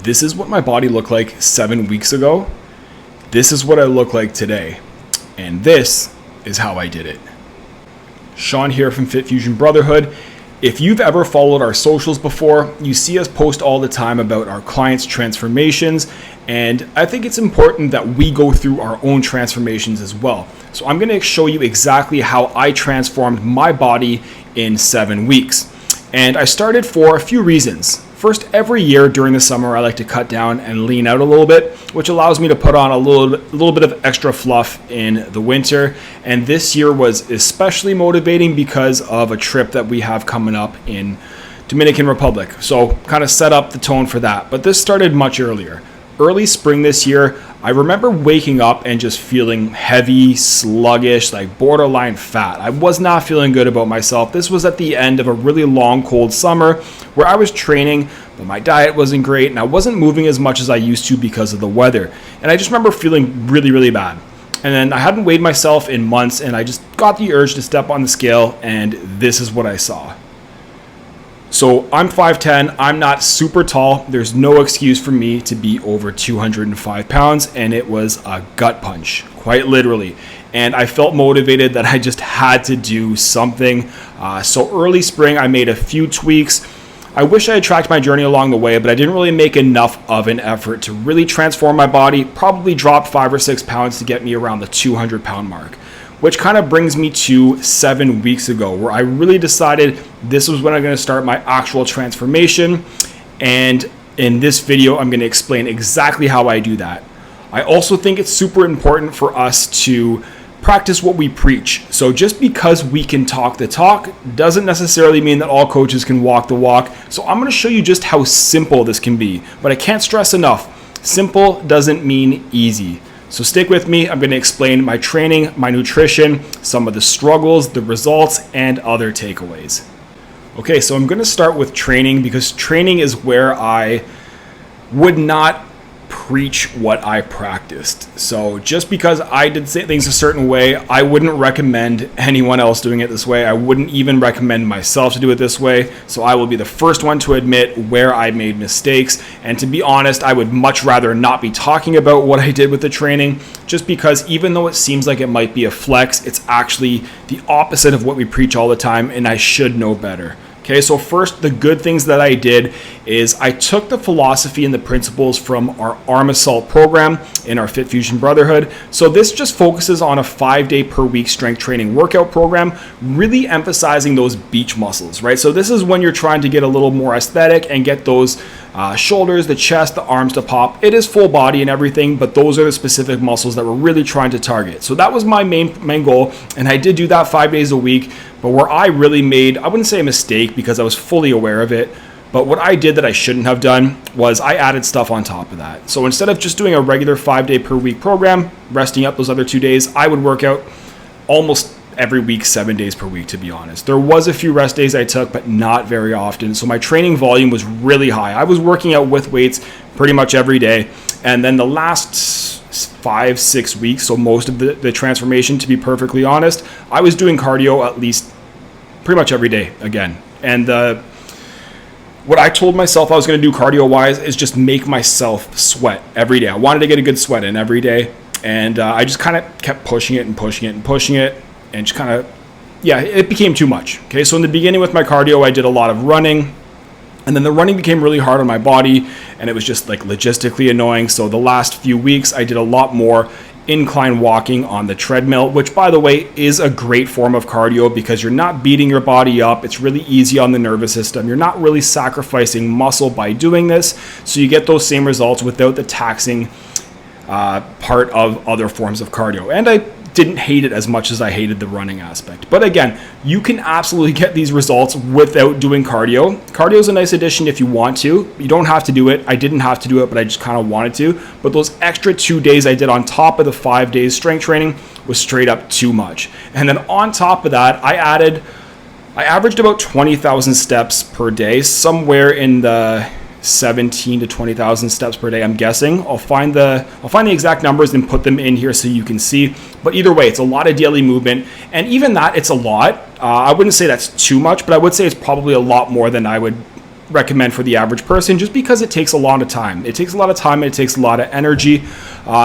This is what my body looked like 7 weeks ago. This is what I look like today. And this is how I did it. Sean here from Fit Fusion Brotherhood. If you've ever followed our socials before, you see us post all the time about our clients' transformations, and I think it's important that we go through our own transformations as well. So I'm going to show you exactly how I transformed my body in 7 weeks. And I started for a few reasons. First, every year during the summer, I like to cut down and lean out a little bit, which allows me to put on a little bit of extra fluff in the winter. And this year was especially motivating because of a trip that we have coming up in Dominican Republic. So kind of set up the tone for that. But this started much earlier. Early spring this year, I remember waking up and just feeling heavy, sluggish, like borderline fat. I was not feeling good about myself. This was at the end of a really long, cold summer where I was training, but my diet wasn't great and I wasn't moving as much as I used to because of the weather. And I just remember feeling really, really bad. And then I hadn't weighed myself in months and I just got the urge to step on the scale, and this is what I saw. So I'm 5'10", I'm not super tall. There's no excuse for me to be over 205 pounds, and it was a gut punch, quite literally. And I felt motivated that I just had to do something. So early spring, I made a few tweaks. I wish I had tracked my journey along the way, but I didn't really make enough of an effort to really transform my body. Probably dropped 5 or 6 pounds to get me around the 200 pound mark. Which kind of brings me to 7 weeks ago, where I really decided this was when I'm going to start my actual transformation. And in this video, I'm going to explain exactly how I do that. I also think it's super important for us to practice what we preach. So just because we can talk the talk doesn't necessarily mean that all coaches can walk the walk. So I'm going to show you just how simple this can be. But I can't stress enough, simple doesn't mean easy. So stick with me. I'm going to explain my training, my nutrition, some of the struggles, the results, and other takeaways. Okay, so I'm going to start with training because training is where I would not preach what I practiced. So just because I did things a certain way, I wouldn't recommend anyone else doing it this way. I wouldn't even recommend myself to do it this way. So I will be the first one to admit where I made mistakes. And to be honest, I would much rather not be talking about what I did with the training, just because even though it seems like it might be a flex, it's actually the opposite of what we preach all the time, and I should know better. Okay, so first, the good things that I did is I took the philosophy and the principles from our Arm Assault program in our Fit Fusion Brotherhood. So this just focuses on a 5-day per week strength training workout program, really emphasizing those beach muscles, right? So this is when you're trying to get a little more aesthetic and get those shoulders, the chest, the arms to pop. It is full body and everything, but those are the specific muscles that we're really trying to target. So that was my main goal, and I did do that 5 days a week. But where I really made, I wouldn't say a mistake because I was fully aware of it, but what I did that I shouldn't have done was I added stuff on top of that. So instead of just doing a regular 5-day per week program, resting up those other 2 days, I would work out almost every week, 7 days per week, to be honest. There was a few rest days I took, but not very often. So my training volume was really high. I was working out with weights pretty much every day. And then the last 5-6 weeks, so most of the transformation, to be perfectly honest, I was doing cardio at least pretty much every day again. And what I told myself I was going to do cardio wise is just make myself sweat every day. I wanted to get a good sweat in every day, and I just kind of kept pushing it and pushing it and pushing it, and just kind of, yeah, it became too much. Okay, so in the beginning with my cardio, I did a lot of running. And then the running became really hard on my body, and it was just like logistically annoying. So the last few weeks, I did a lot more incline walking on the treadmill, which, by the way, is a great form of cardio because you're not beating your body up. It's really easy on the nervous system. You're not really sacrificing muscle by doing this. So you get those same results without the taxing part of other forms of cardio. And I didn't hate it as much as I hated the running aspect. But again, you can absolutely get these results without doing cardio. Cardio is a nice addition if you want to. You don't have to do it. I didn't have to do it, but I just kind of wanted to. But those extra 2 days I did on top of the 5 days strength training was straight up too much. And then on top of that, I averaged about 20,000 steps per day, somewhere in the 17 to 20,000 steps per day, I'm guessing. I'll find the exact numbers and put them in here so you can see. But either way, it's a lot of daily movement, and even that, it's a lot. I wouldn't say that's too much, but I would say it's probably a lot more than I would recommend for the average person, just because it takes a lot of time. It takes a lot of time and it takes a lot of energy.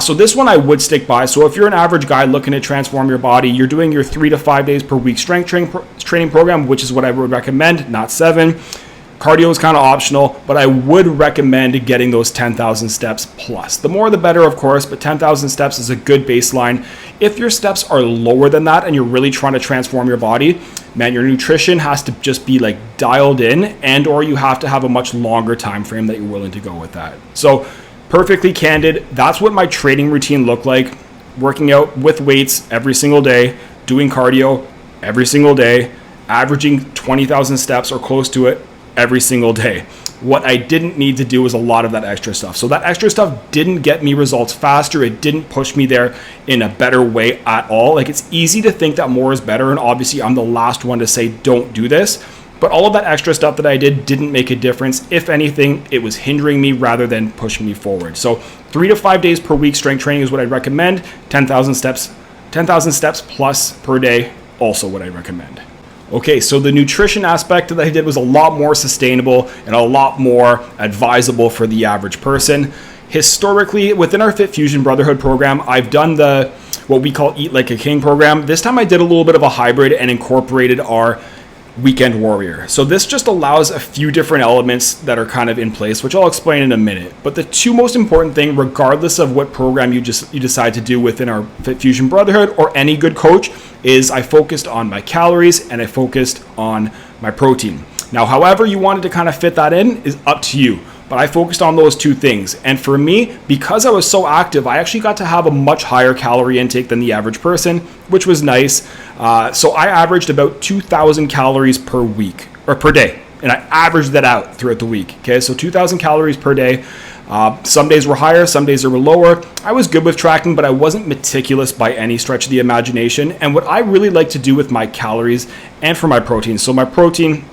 So this one I would stick by. So if you're an average guy looking to transform your body, you're doing your 3 to 5 days per week strength training program, which is what I would recommend, not 7. Cardio is kind of optional, but I would recommend getting those 10,000 steps plus. The more the better, of course, but 10,000 steps is a good baseline. If your steps are lower than that and you're really trying to transform your body, man, your nutrition has to just be like dialed in, and or you have to have a much longer time frame that you're willing to go with that. So perfectly candid, that's what my training routine looked like. Working out with weights every single day, doing cardio every single day, averaging 20,000 steps or close to it every single day. What I didn't need to do was a lot of that extra stuff. So that extra stuff didn't get me results faster. It didn't push me there in a better way at all. Like, it's easy to think that more is better, and obviously I'm the last one to say don't do this. But all of that extra stuff that I did didn't make a difference. If anything, it was hindering me rather than pushing me forward. So 3 to 5 days per week strength training is what I'd recommend. 10,000 steps plus per day, also what I recommend. Okay, so the nutrition aspect that I did was a lot more sustainable and a lot more advisable for the average person. Historically, within our Fit Fusion Brotherhood program, I've done what we call Eat Like a King program. This time I did a little bit of a hybrid and incorporated our Weekend Warrior. So this just allows a few different elements that are kind of in place, which I'll explain in a minute. But the two most important thing, regardless of what program you decide to do within our Fit Fusion Brotherhood or any good coach, is I focused on my calories and I focused on my protein. Now, however you wanted to kind of fit that in is up to you. But I focused on those two things. And for me, because I was so active, I actually got to have a much higher calorie intake than the average person, which was nice. So I averaged about 2,000 calories per week or per day. And I averaged that out throughout the week. Okay, so 2,000 calories per day. Some days were higher, some days they were lower. I was good with tracking, but I wasn't meticulous by any stretch of the imagination. And what I really like to do with my calories and for my protein. So my protein,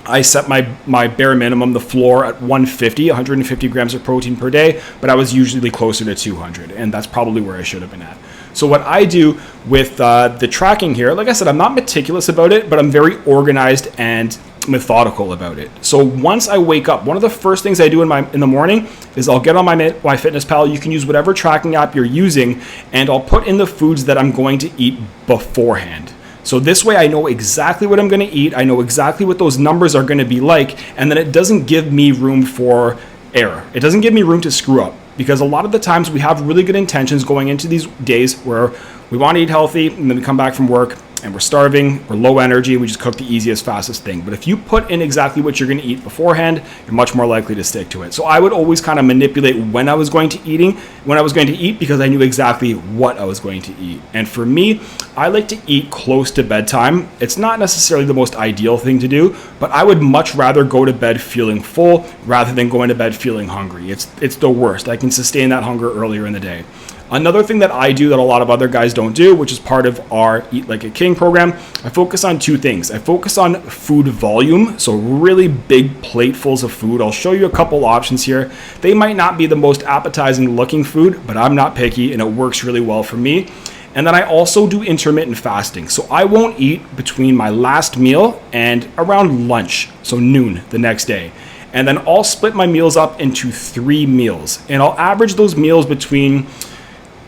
I set my bare minimum, the floor, at 150 grams of protein per day, but I was usually closer to 200, and that's probably where I should have been at. So what I do with the tracking here, like I said, I'm not meticulous about it, but I'm very organized and methodical about it. So once I wake up, one of the first things I do in the morning is I'll get on my MyFitnessPal. You can use whatever tracking app you're using, and I'll put in the foods that I'm going to eat beforehand. So this way I know exactly what I'm going to eat. I know exactly what those numbers are going to be like. And then it doesn't give me room for error. It doesn't give me room to screw up, because a lot of the times we have really good intentions going into these days where we want to eat healthy, and then we come back from work and we're starving, we're low energy, we just cook the easiest, fastest thing. But if you put in exactly what you're going to eat beforehand, you're much more likely to stick to it. So I would always kind of manipulate when I was going to eat, because I knew exactly what I was going to eat. And for me, I like to eat close to bedtime. It's not necessarily the most ideal thing to do, but I would much rather go to bed feeling full rather than going to bed feeling hungry. It's the worst. I can sustain that hunger earlier in the day. Another thing that I do that a lot of other guys don't do, which is part of our Eat Like a King program, I focus on two things. I focus on food volume, so really big platefuls of food. I'll show you a couple options here. They might not be the most appetizing looking food, but I'm not picky and it works really well for me. And then I also do intermittent fasting. So I won't eat between my last meal and around lunch, so noon the next day. And then I'll split my meals up into 3 meals. And I'll average those meals between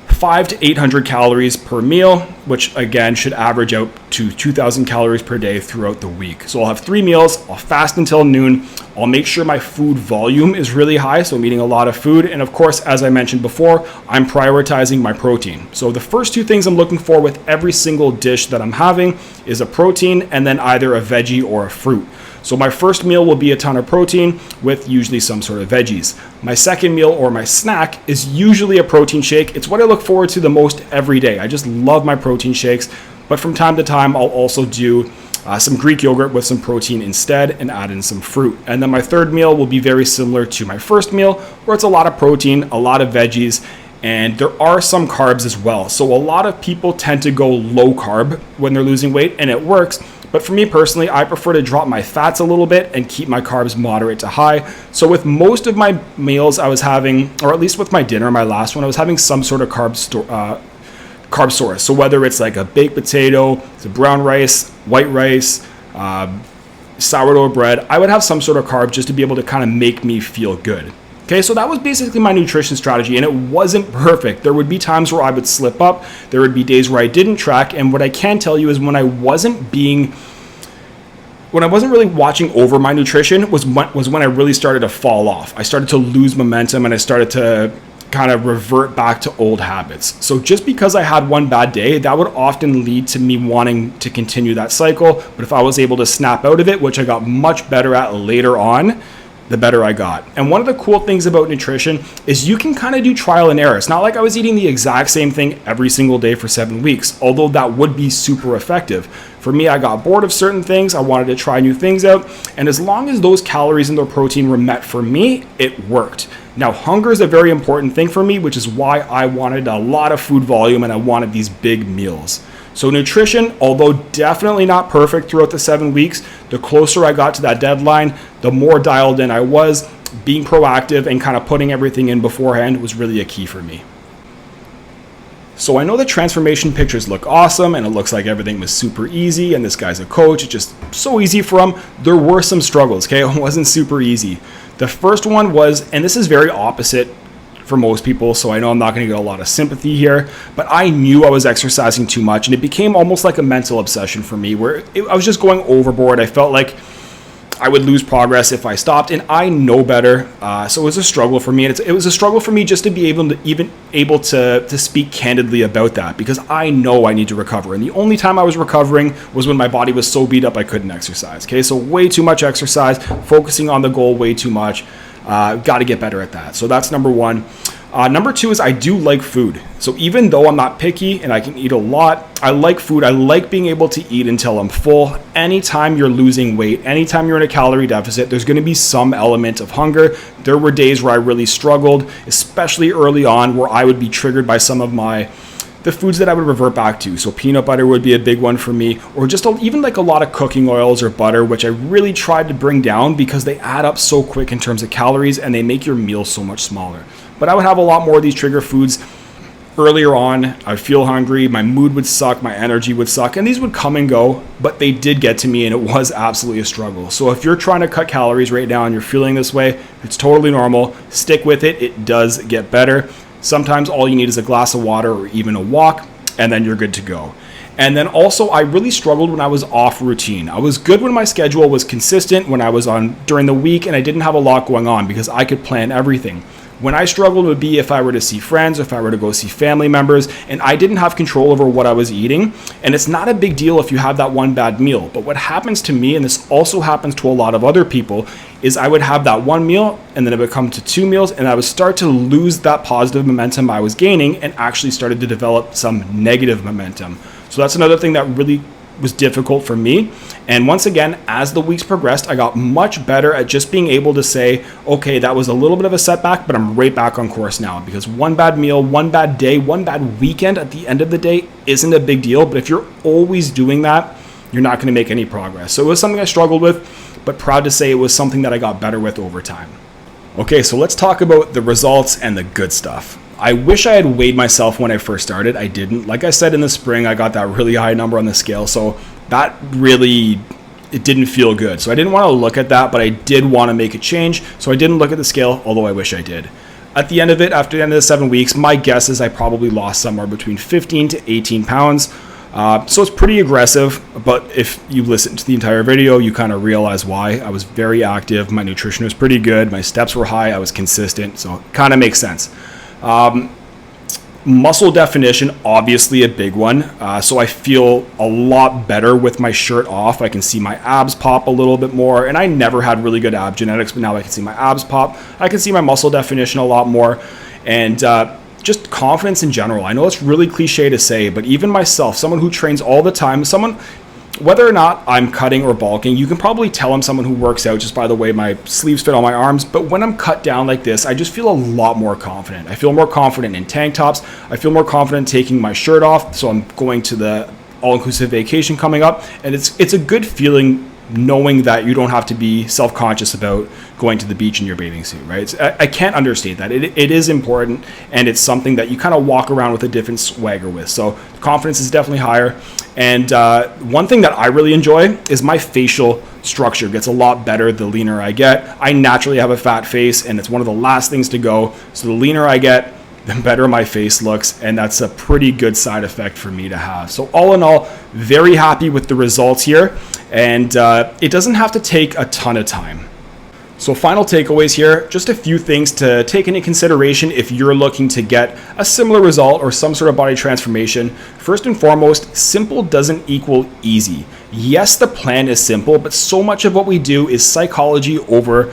500 to 800 calories per meal, which again should average out to 2,000 calories per day throughout the week. So I'll have 3 meals, I'll fast until noon, I'll make sure my food volume is really high, so I'm eating a lot of food, and of course, as I mentioned before, I'm prioritizing my protein. So the first 2 things I'm looking for with every single dish that I'm having is a protein and then either a veggie or a fruit. So my first meal will be a ton of protein with usually some sort of veggies. My second meal or my snack is usually a protein shake. It's what I look forward to the most every day. I just love my protein shakes, but from time to time, I'll also do some Greek yogurt with some protein instead and add in some fruit. And then my third meal will be very similar to my first meal, where it's a lot of protein, a lot of veggies, and there are some carbs as well. So a lot of people tend to go low carb when they're losing weight, and it works. But for me personally, I prefer to drop my fats a little bit and keep my carbs moderate to high. So with most of my meals I was having, or at least with my dinner, my last one, I was having some sort of carb source. So whether it's like a baked potato, it's a brown rice, white rice, sourdough bread. I would have some sort of carb just to be able to kind of make me feel good. Okay, so that was basically my nutrition strategy, and it wasn't perfect. There would be times where I would slip up. There would be days where I didn't track, and what I can tell you is when I wasn't really watching over my nutrition was when I really started to fall off. I started to lose momentum, and I started to kind of revert back to old habits. So just because I had one bad day, that would often lead to me wanting to continue that cycle. But if I was able to snap out of it, which I got much better at later on, the better I got. And one of the cool things about nutrition is you can kind of do trial and error. It's not like I was eating the exact same thing every single day for 7 weeks, although that would be super effective. For me, I got bored of certain things. I wanted to try new things out. And as long as those calories and the protein were met for me, it worked. Now, hunger is a very important thing for me, which is why I wanted a lot of food volume and I wanted these big meals. So nutrition, although definitely not perfect throughout the 7 weeks, the closer I got to that deadline, the more dialed in I was. Being proactive and kind of putting everything in beforehand was really a key for me. So I know the transformation pictures look awesome and it looks like everything was super easy and this guy's a coach, it's just so easy for him. There were some struggles, okay? It wasn't super easy. The first one was, and this is very opposite for most people, so I know I'm not going to get a lot of sympathy here, but I knew I was exercising too much and it became almost like a mental obsession for me where I was just going overboard. I felt like I would lose progress if I stopped, and I know better. So it was a struggle for me, and it was a struggle for me just to be able to speak candidly about that, because I know I need to recover. And the only time I was recovering was when my body was so beat up I couldn't exercise. Okay, so way too much exercise, focusing on the goal way too much. Got to get better at that. So that's number one. Number two is I do like food. So even though I'm not picky and I can eat a lot, I like food. I like being able to eat until I'm full. Anytime you're losing weight, anytime you're in a calorie deficit, there's going to be some element of hunger. There were days where I really struggled, especially early on, where I would be triggered by some of the foods that I would revert back to. So peanut butter would be a big one for me, or just even like a lot of cooking oils or butter, which I really tried to bring down because they add up so quick in terms of calories and they make your meal so much smaller. But I would have a lot more of these trigger foods earlier on. I'd feel hungry, my mood would suck, my energy would suck, and these would come and go, but they did get to me and it was absolutely a struggle. So if you're trying to cut calories right now and you're feeling this way, it's totally normal. Stick with it. It does get better. Sometimes all you need is a glass of water or even a walk, and then you're good to go. And then also, I really struggled when I was off routine. I was good when my schedule was consistent, when I was on during the week and I didn't have a lot going on because I could plan everything. When I struggled would be if I were to see friends, if I were to go see family members, and I didn't have control over what I was eating. And it's not a big deal if you have that one bad meal. But what happens to me, and this also happens to a lot of other people, is I would have that one meal and then it would come to 2 meals and I would start to lose that positive momentum I was gaining and actually started to develop some negative momentum. So that's another thing that really was difficult for me. And once again, as the weeks progressed, I got much better at just being able to say, okay, that was a little bit of a setback, but I'm right back on course now, because one bad meal, one bad day, one bad weekend at the end of the day isn't a big deal. But if you're always doing that, you're not going to make any progress. So it was something I struggled with, but proud to say it was something that I got better with over time. Okay, so let's talk about the results and the good stuff. I wish I had weighed myself when I first started. I didn't. Like I said, in the spring, I got that really high number on the scale. So that really, it didn't feel good. So I didn't want to look at that, but I did want to make a change. So I didn't look at the scale, although I wish I did. At the end of it, after the end of the 7 weeks, my guess is I probably lost somewhere between 15 to 18 pounds. So it's pretty aggressive, but if you listen to the entire video, you kind of realize why. I was very active. My nutrition was pretty good. My steps were high. I was consistent. So it kind of makes sense. Muscle definition, obviously a big one. So I feel a lot better with my shirt off. I can see my abs pop a little bit more, and I never had really good ab genetics, but now I can see my abs pop. I can see my muscle definition a lot more, and just confidence in general. I know it's really cliche to say, but even myself, someone who trains all the time, whether or not I'm cutting or bulking, you can probably tell I'm someone who works out just by the way my sleeves fit on my arms. But when I'm cut down like this, I just feel a lot more confident. I feel more confident in tank tops. I feel more confident taking my shirt off. So I'm going to the all-inclusive vacation coming up. And it's a good feeling knowing that you don't have to be self-conscious about going to the beach in your bathing suit, right? I can't understate that. It is important, and it's something that you kind of walk around with a different swagger with. So confidence is definitely higher. And one thing that I really enjoy is my facial structure gets a lot better the leaner I get. I naturally have a fat face, and it's one of the last things to go. So the leaner I get, the better my face looks, and that's a pretty good side effect for me to have. So all in all, very happy with the results here, and it doesn't have to take a ton of time. So final takeaways here, just a few things to take into consideration if you're looking to get a similar result or some sort of body transformation. First and foremost, simple doesn't equal easy. Yes, the plan is simple, but so much of what we do is psychology over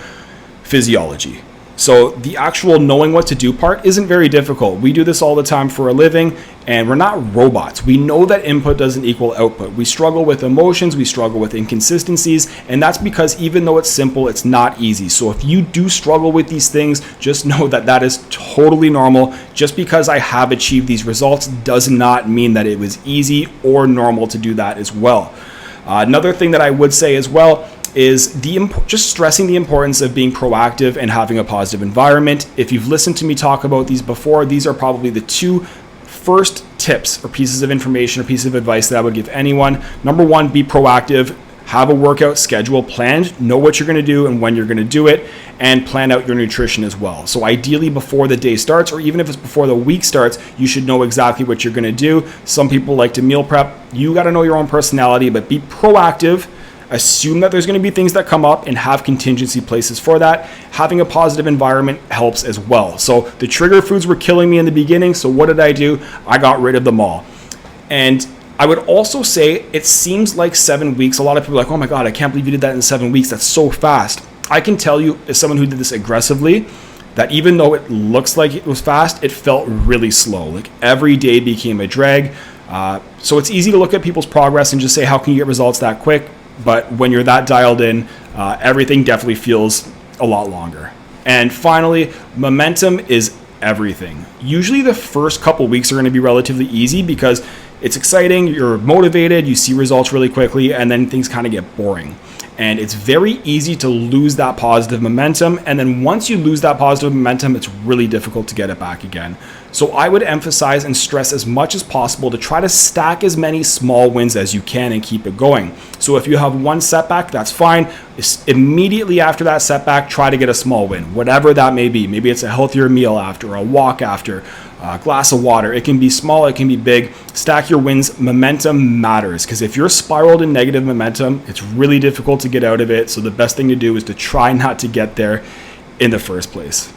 physiology. So the actual knowing what to do part isn't very difficult. We do this all the time for a living, and we're not robots. We know that input doesn't equal output. We struggle with emotions, we struggle with inconsistencies, and that's because even though it's simple, it's not easy. So if you do struggle with these things, just know that that is totally normal. Just because I have achieved these results does not mean that it was easy or normal to do that as well. Another thing that I would say as well is just stressing the importance of being proactive and having a positive environment. If you've listened to me talk about these before, these are probably the two first tips or pieces of information or pieces of advice that I would give anyone. Number one, be proactive. Have a workout schedule planned, know what you're going to do and when you're going to do it, and plan out your nutrition as well. So ideally before the day starts, or even if it's before the week starts, you should know exactly what you're going to do. Some people like to meal prep. You got to know your own personality, but be proactive. Assume that there's going to be things that come up and have contingency places for that. Having a positive environment helps as well. So the trigger foods were killing me in the beginning. So what did I do? I got rid of them all. And I would also say it seems like 7 weeks. A lot of people are like, oh my God, I can't believe you did that in 7 weeks. That's so fast. I can tell you, as someone who did this aggressively, that even though it looks like it was fast, it felt really slow. Like every day became a drag. So it's easy to look at people's progress and just say, how can you get results that quick? But when you're that dialed in, everything definitely feels a lot longer. And finally, momentum is everything. Usually the first couple weeks are going to be relatively easy because it's exciting, you're motivated, you see results really quickly, and then things kind of get boring. And it's very easy to lose that positive momentum. And then once you lose that positive momentum, it's really difficult to get it back again. So I would emphasize and stress as much as possible to try to stack as many small wins as you can and keep it going. So if you have one setback, that's fine. Immediately after that setback, try to get a small win, whatever that may be. Maybe it's a healthier meal after, a walk after, a glass of water. It can be small, it can be big. Stack your wins. Momentum matters, because if you're spiraled in negative momentum, it's really difficult to get out of it. So the best thing to do is to try not to get there in the first place.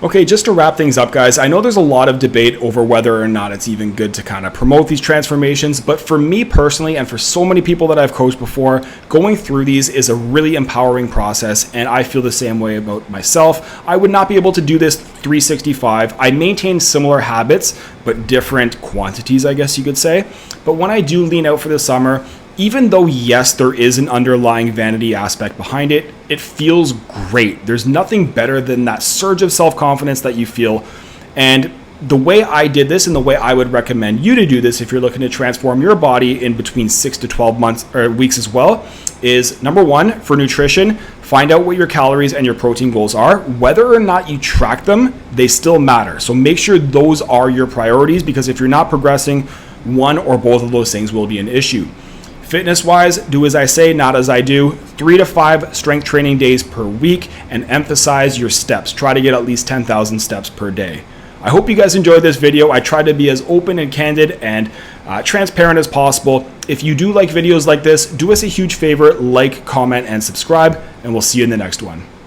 Okay, just to wrap things up, guys, I know there's a lot of debate over whether or not it's even good to kind of promote these transformations, but for me personally, and for so many people that I've coached before, going through these is a really empowering process, and I feel the same way about myself. I would not be able to do this 365. I maintain similar habits, but different quantities, I guess you could say. But when I do lean out for the summer, even though, yes, there is an underlying vanity aspect behind it, it feels great. There's nothing better than that surge of self-confidence that you feel. And the way I did this and the way I would recommend you to do this if you're looking to transform your body in between 6 to 12 months or weeks as well is, number one, for nutrition, find out what your calories and your protein goals are. Whether or not you track them, they still matter. So make sure those are your priorities, because if you're not progressing, one or both of those things will be an issue. Fitness-wise, do as I say, not as I do. 3 to 5 strength training days per week, and emphasize your steps. Try to get at least 10,000 steps per day. I hope you guys enjoyed this video. I tried to be as open and candid and transparent as possible. If you do like videos like this, do us a huge favor, like, comment, and subscribe, and we'll see you in the next one.